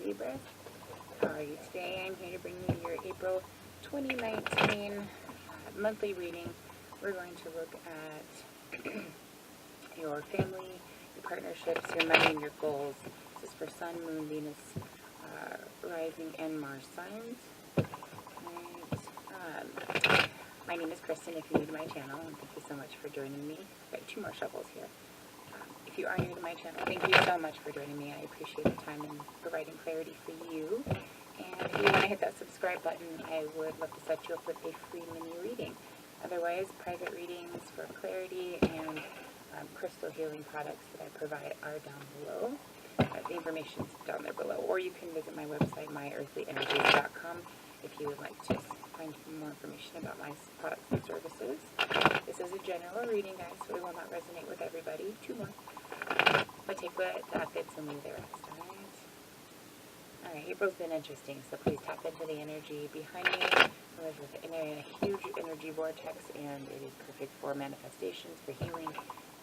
Libras. How are you today? I'm here to bring you your April 2019 monthly reading. We're going to look at your family, your partnerships, your money, and your goals. This is for Sun, Moon, Venus, Rising, and Mars signs. Alright. My name is Kristen if you're new to my channel, and thank you so much for joining me. I've got 2 more shuffles here. If you are new to my channel, thank you so much for joining me. I appreciate the time and providing clarity for you. And if you want to hit that subscribe button, I would love to set you up with a free mini reading. Otherwise, private readings for clarity and crystal healing products that I provide are down below. The information is down there below. Or you can visit my website, myearthlyenergies.com, if you would like to find more information about my products and services. This is a general reading, guys, so it will not resonate with everybody. 2 more. But take what that fits and leave the rest, alright? Alright, April's been interesting, so please tap into the energy behind me. I live in a huge energy vortex, and it is perfect for manifestations, for healing.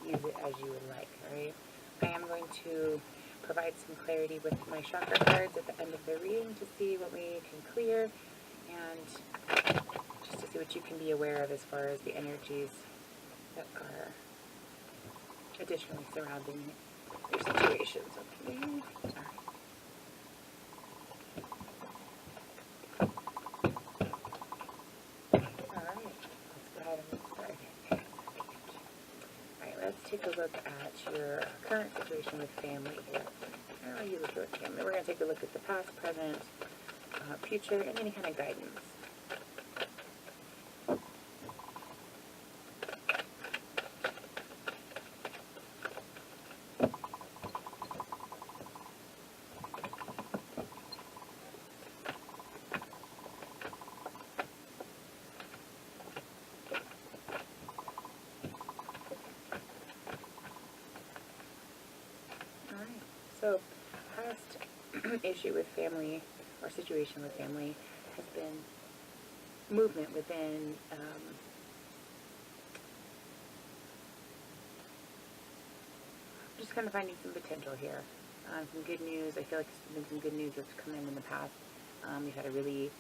Use it as you would like, alright? I am going to provide some clarity with my chakra cards at the end of the reading to see what we can clear, and just to see what you can be aware of as far as the energies that are additionally surrounding your situations. Okay. Alright, let's go ahead and get started. Alright, let's take a look at your current situation with family here. How are you looking at family? We're going to take a look at the past, present, future, and any kind of guidance. So, past issue with family, or situation with family, has been movement within just kind of finding some potential here. Some good news. I feel like there's been some good news that's come in the past. We've had a really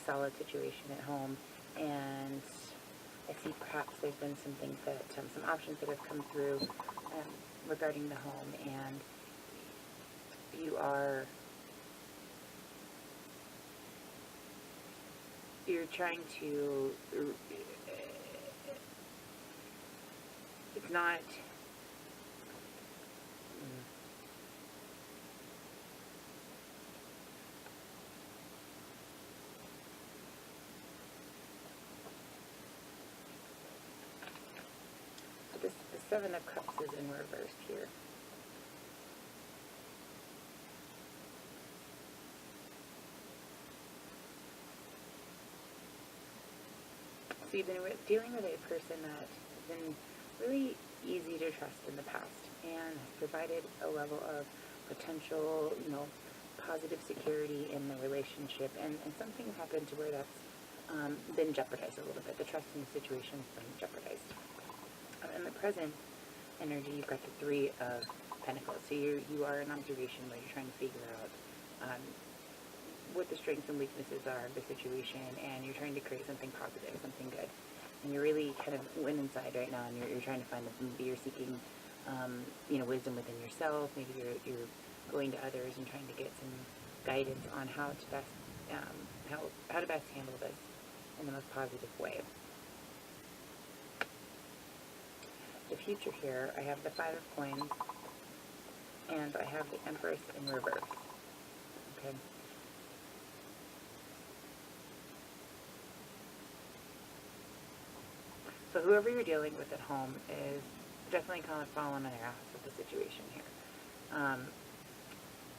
solid situation at home, and I see perhaps there's been some things that, some options that have come through regarding the home, and you're trying to, it's not, so the 7 of Cups is in reverse here. So you've been dealing with a person that's been really easy to trust in the past and has provided a level of potential, positive security in the relationship, and something happened to where that's been jeopardized a little bit. The trust in the situation has been jeopardized. In the present energy, you've got the 3 of Pentacles. So you are in observation where you're trying to figure out what the strengths and weaknesses are of the situation, and you're trying to create something positive, something good. And you're really kind of went inside right now, and you're trying to find that maybe you're seeking, wisdom within yourself. Maybe you're going to others and trying to get some guidance on how to best how to best handle this in the most positive way. The future here, I have the 5 of Coins, and I have the Empress in reverse. Okay. So whoever you're dealing with at home is definitely kind of falling on their ass with the situation here.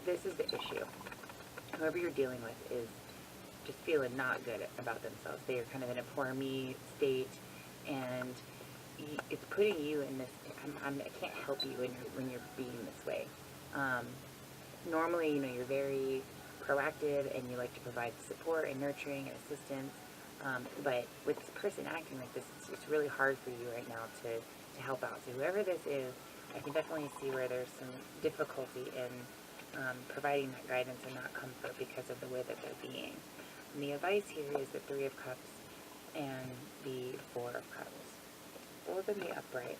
This is the issue. Whoever you're dealing with is just feeling not good about themselves. They are kind of in a poor me state, and it's putting you in this, I can't help you when you're being this way. Normally, you're very proactive and you like to provide support and nurturing and assistance, but with this person acting like this, it's really hard for you right now to help out. So whoever this is, I can definitely see where there's some difficulty in providing that guidance and that comfort because of the way that they're being. And the advice here is the Three of Cups and the Four of Cups, both in the upright.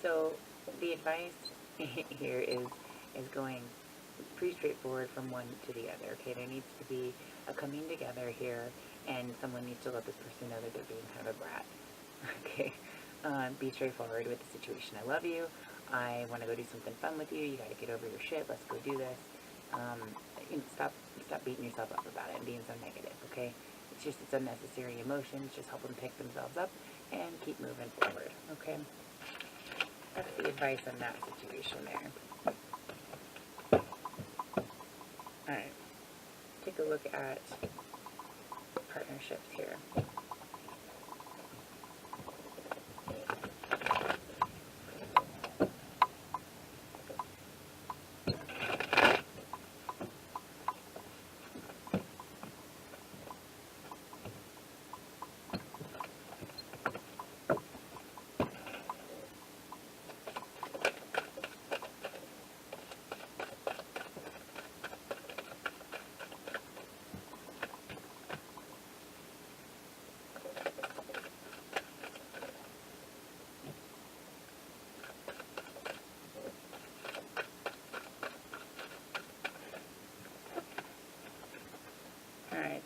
So the advice here is going pretty straightforward from one to the other. Okay, there needs to be a coming together here, and someone needs to let this person know that they're being kind of a brat. Okay, be straightforward with the situation. I love you. I want to go do something fun with you. You got to get over your shit. Let's go do this. Stop beating yourself up about it and being so negative. Okay, it's unnecessary emotions. Just help them pick themselves up and keep moving forward. Okay, that's the advice on that situation there. Alright, take a look at partnerships here.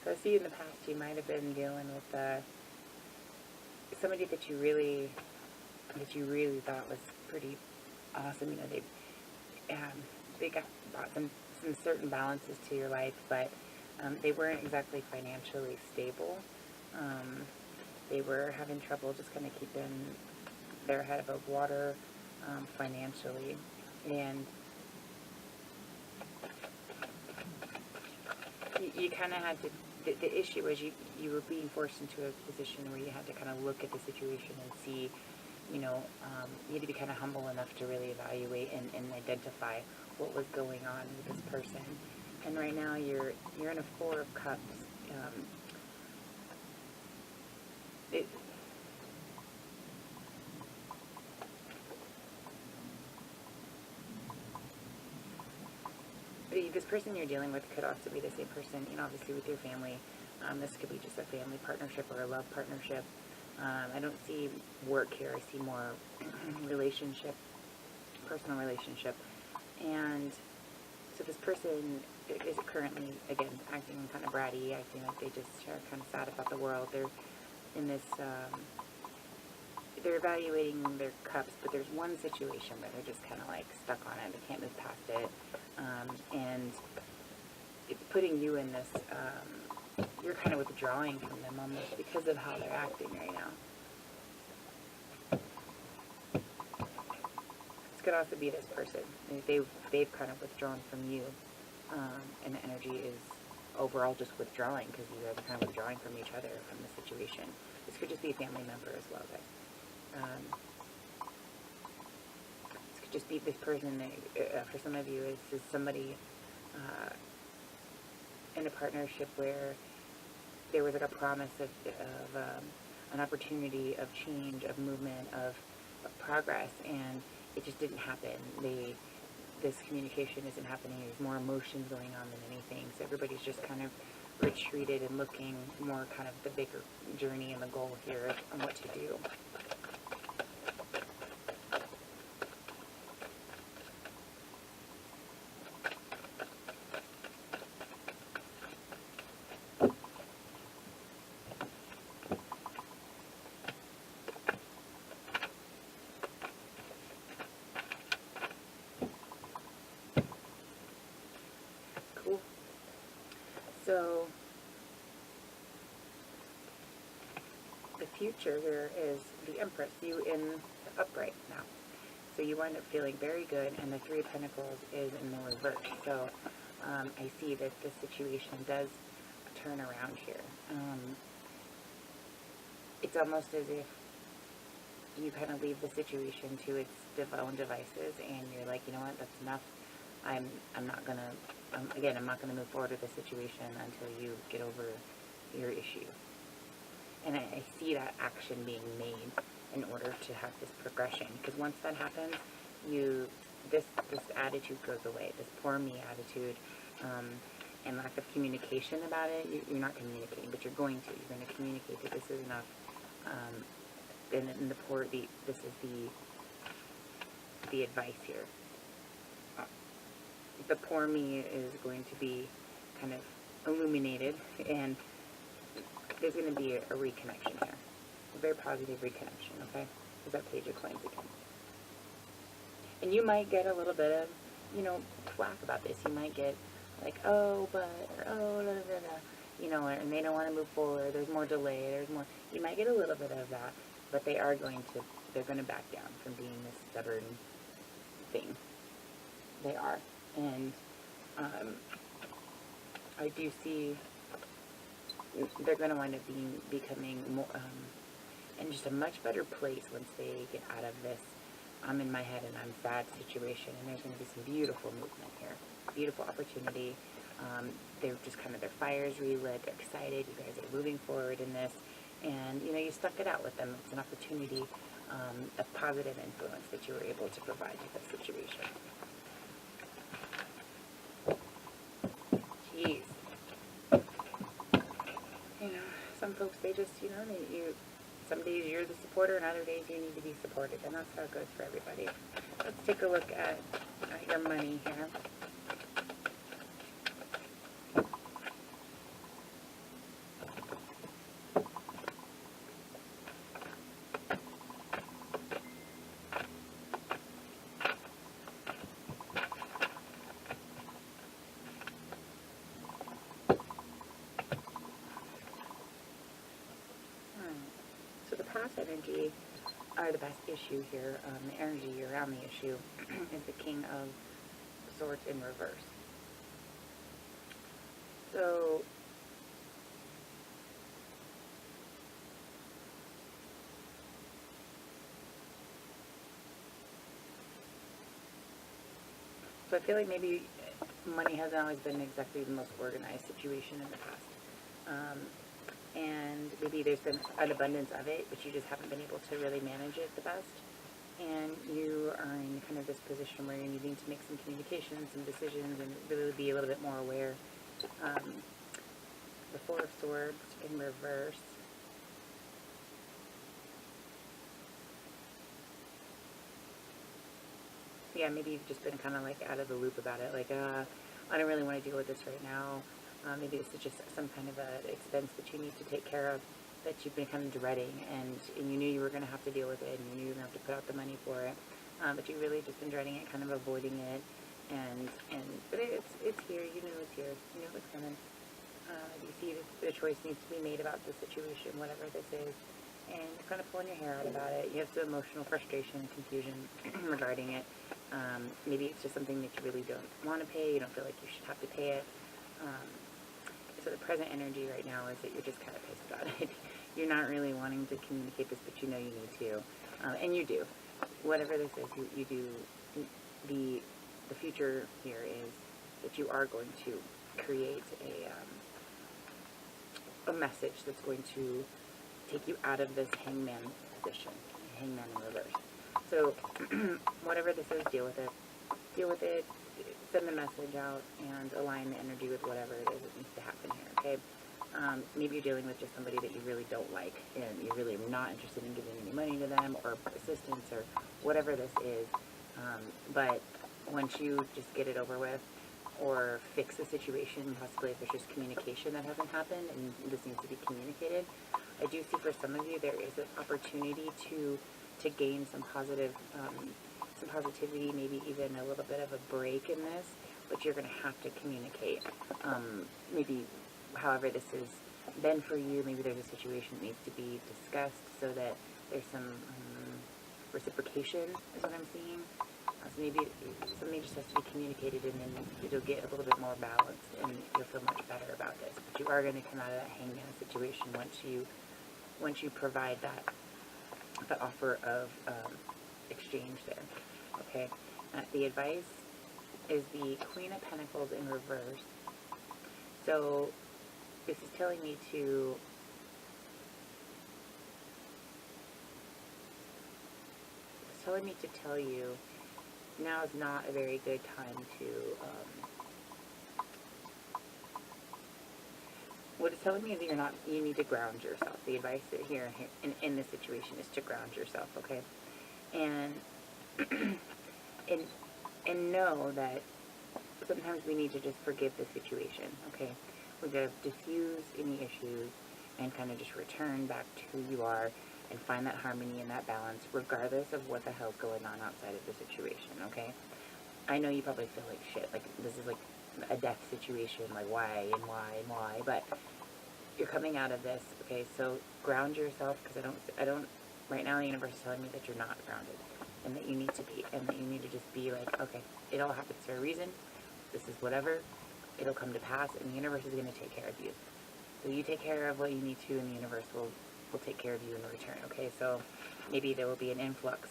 So I see in the past you might have been dealing with somebody that you really thought was pretty awesome. They brought some certain balances to your life, but they weren't exactly financially stable. They were having trouble just kind of keeping their head above water financially, and you kind of had to. The issue was you were being forced into a position where you had to kind of look at the situation and see, you had to be kind of humble enough to really evaluate and identify what was going on with this person. And right now you're in a Four of Cups. This person you're dealing with could also be the same person, obviously with your family. This could be just a family partnership or a love partnership. I don't see work here. I see more relationship, personal relationship. And so this person is currently, again, acting kind of bratty. I feel like they just are kind of sad about the world. They're in this, they're evaluating their cups, but there's one situation where they're just kind of like stuck on it. They can't move past it. And it's putting you in this, you're kind of withdrawing from them almost because of how they're acting right now. This could also be this person. They've kind of withdrawn from you, and the energy is overall just withdrawing because you guys are kind of withdrawing from each other, from the situation. This could just be a family member as well, guys. This could just be this person that, for some of you, is somebody in a partnership where there was like a promise of an opportunity of change, of movement, of progress, and it just didn't happen. This communication isn't happening. There's more emotions going on than anything, so everybody's just kind of retreated and looking more kind of the bigger journey and the goal here on what to do. So, the future here is the Empress, you in the upright now. So you wind up feeling very good, and the Three of Pentacles is in the reverse. So, I see that this situation does turn around here. It's almost as if you kind of leave the situation to its own devices, and you're like, you know what, that's enough. I'm not going to, I'm not going to move forward with the situation until you get over your issue. And I see that action being made in order to have this progression. Because once that happens, you this attitude goes away, this poor me attitude, and lack of communication about it. You're not communicating, but you're going to. You're going to communicate that this is enough. And this is the advice here. The poor me is going to be kind of illuminated, and there's going to be a reconnection here. A very positive reconnection, okay? There's that page of coins again. And you might get a little bit of, flack about this. You might get like, oh, but, or oh, blah, blah, blah, and they don't want to move forward. There's more delay. There's more. You might get a little bit of that, but they're going to back down from being this stubborn thing. They are. And I do see they're going to wind up becoming more, in just a much better place once they get out of this I'm in my head and I'm sad situation, and there's going to be some beautiful movement here, beautiful opportunity. They're just kind of, their fire's relit, they're excited, you guys are moving forward in this, and you stuck it out with them. It's an opportunity, a positive influence that you were able to provide to that situation. Jeez. Some folks, they just, some days you're the supporter and other days you need to be supported, and that's how it goes for everybody. Let's take a look at your money here. Energy are the best issue here. The energy around the issue is the King of Swords in reverse. So I feel like maybe money hasn't always been exactly the most organized situation in the past. And maybe there's been an abundance of it, but you just haven't been able to really manage it the best. And you are in kind of this position where you're needing to make some communications, some decisions, and really be a little bit more aware. The Four of Swords in reverse. Yeah, maybe you've just been kind of like out of the loop about it. Like, I don't really want to deal with this right now. Maybe this is just some kind of an expense that you need to take care of that you've been kind of dreading, and you knew you were going to have to deal with it, and you knew you were going to have to put out the money for it, but you really just been dreading it, kind of avoiding it, but it's here. You know it's here. You know it's coming. You see the choice needs to be made about the situation, whatever this is, and you're kind of pulling your hair out about it. You have some emotional frustration and confusion regarding it. Maybe it's just something that you really don't want to pay. You don't feel like you should have to pay it. So the present energy right now is that you're just kind of pissed about it. You're not really wanting to communicate this, but you know you need to. And you do. Whatever this is, you do. The future here is that you are going to create a message that's going to take you out of this hangman position, hangman in reverse. So whatever this is, deal with it. Deal with it. Send the message out and align the energy with whatever it is that needs to happen here, okay? Maybe you're dealing with just somebody that you really don't like, and you really are not interested in giving any money to them or assistance or whatever this is. But once you just get it over with or fix the situation, possibly if there's just communication that hasn't happened and this needs to be communicated, I do see for some of you there is an opportunity to gain some positive some positivity, maybe even a little bit of a break in this, but you're going to have to communicate. Maybe however this has been for you, maybe there's a situation that needs to be discussed so that there's some reciprocation is what I'm seeing. So maybe something just has to be communicated, and then you'll get a little bit more balanced and you'll feel much better about this. But you are going to come out of that hangman situation once you provide that offer of exchange there. Okay, the advice is the Queen of Pentacles in reverse. So this is telling me to tell you now is not a very good time to, what it's telling me is that you need to ground yourself. The advice here in this situation is to ground yourself, okay? And, and know that sometimes we need to just forgive the situation, okay? We gotta diffuse any issues and kind of just return back to who you are and find that harmony and that balance regardless of what the hell's going on outside of the situation, okay? I know you probably feel like shit, like this is like a death situation, like why and why and why, but you're coming out of this, okay? So ground yourself, because I don't, right now the universe is telling me that you're not grounded and that you need to be, and that you need to just be like, okay, it all happens for a reason. This is whatever. It'll come to pass, and the universe is going to take care of you. So you take care of what you need to, and the universe will take care of you in return, okay? So maybe there will be an influx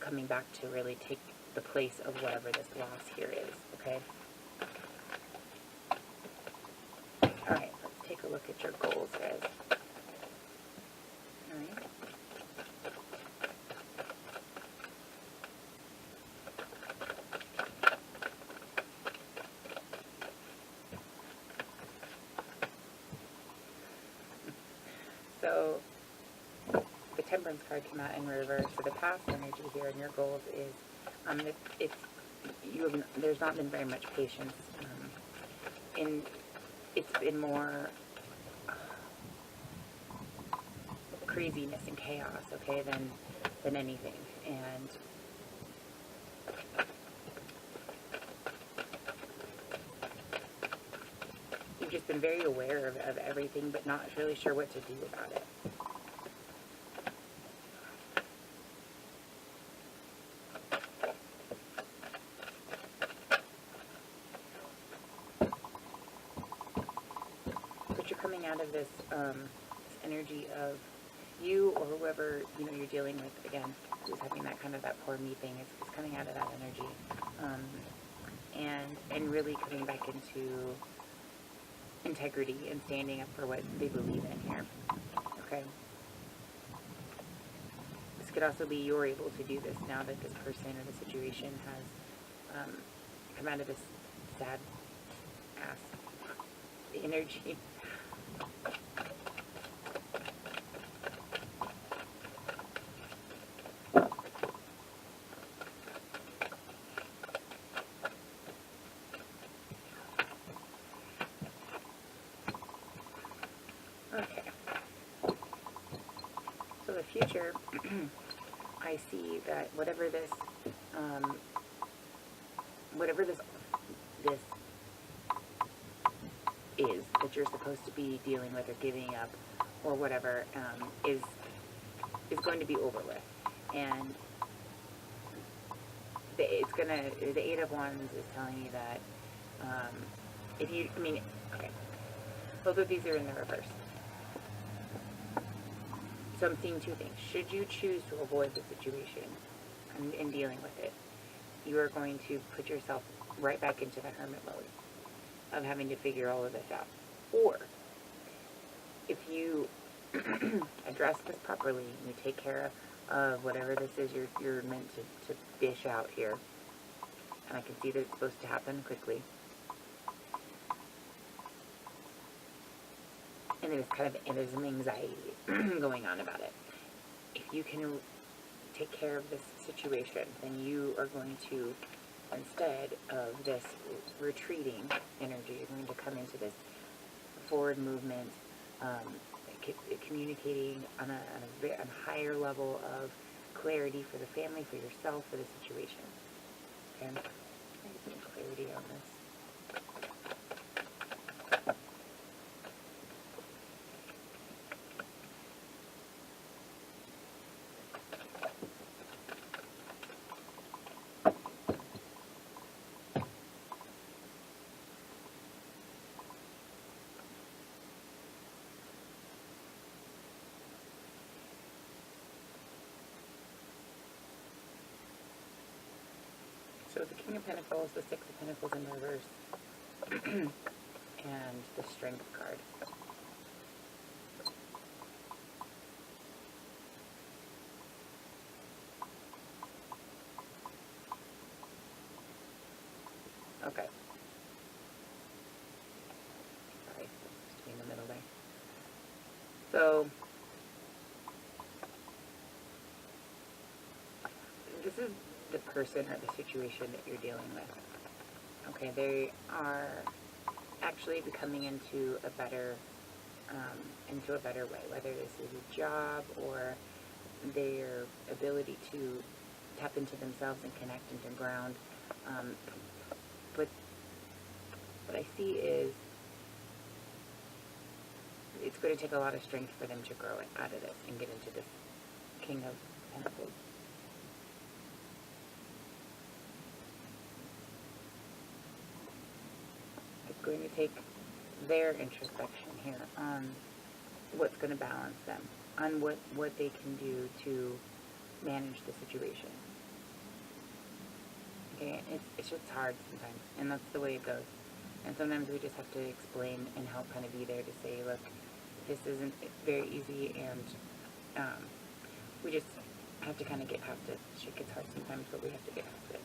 coming back to really take the place of whatever this loss here is, okay? Alright, let's take a look at your goals, guys. Alright. So, the Temperance card came out in reverse. So the past energy here and your goals is, there's not been very much patience. It's been more craziness and chaos, okay, than anything. And you've just been very aware of everything, but not really sure what to do about it. But you're coming out of this, this energy of you or whoever, you know, you're dealing with, again, who's having that kind of that poor me thing, is coming out of that energy. And really coming back into integrity and standing up for what they believe in here. Okay? This could also be you're able to do this now that this person or the situation has come out of this sad ass energy. Future, I see that whatever this is that you're supposed to be dealing with or giving up or whatever is going to be over with, and the Eight of Wands is telling you that okay, both of these are in the reverse. So I'm seeing two things. Should you choose to avoid the situation and dealing with it, you are going to put yourself right back into the hermit mode of having to figure all of this out. Or, if you address this properly and you take care of whatever this is you're meant to dish out here, and I can see that it's supposed to happen quickly, and there's some anxiety going on about it. If you can take care of this situation, then you are going to, instead of this retreating energy, you're going to come into this forward movement, communicating on a higher level of clarity for the family, for yourself, for the situation. Okay? I just need clarity on this. So the King of Pentacles, the Six of Pentacles in reverse, and the Strength card. So, this is the person or the situation that you're dealing with. Okay, they are actually becoming into a better way, whether this is a job or their ability to tap into themselves and connect into ground. But what I see is it's going to take a lot of strength for them to grow out of this and get into this King of Pentacles. It's going to take their introspection here on what's going to balance them, on what they can do to manage the situation. Okay, it's just hard sometimes, and that's the way it goes. And sometimes we just have to explain and help kind of be there to say, look, this isn't very easy, and we just have to kind of get past it. Shit gets hard sometimes, but we have to get past it.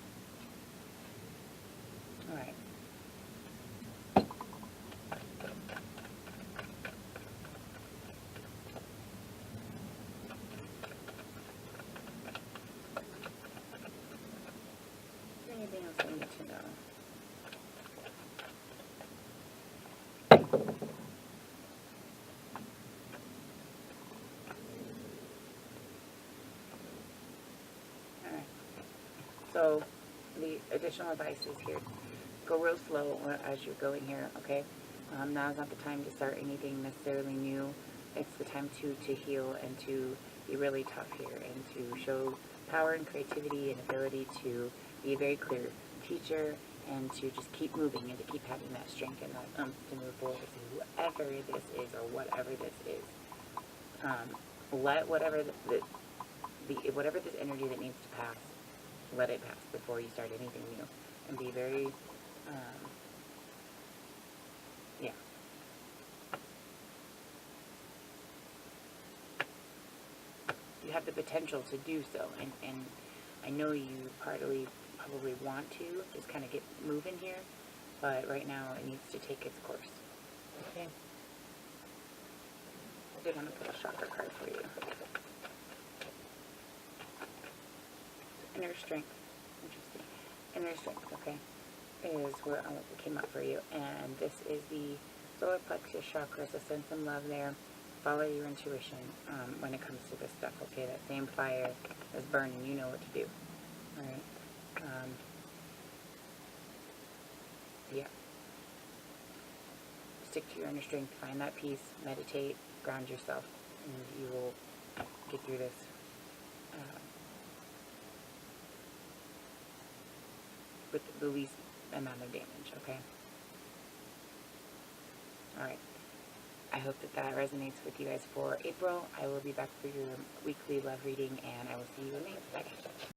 Alright. Anything else I need to know? Alright. So, the additional advice is here. Go real slow as you're going here, okay? Now's not the time to start anything necessarily new. It's the time to heal and to be really tough here and to show power and creativity and ability to be a very clear teacher and to just keep moving and to keep having that strength and that to move forward to whoever this is or whatever this is. Let whatever whatever this energy that needs to pass, let it pass before you start anything new, and be very yeah. You have the potential to do so, and I know you probably want to just kind of get moving here, but right now it needs to take its course. Okay? I did want to put a chakra card for you. Inner strength. Interesting. Inner strength, okay, is what came up for you, and this is the solar plexus chakra, so send some love there. Follow your intuition when it comes to this stuff, okay? That same fire is burning, you know what to do, alright? Yeah. Stick to your inner strength, find that peace, meditate, ground yourself, and you will get through this with the least amount of damage, okay? Alright. I hope that resonates with you guys for April. I will be back for your weekly love reading, and I will see you in May. Bye.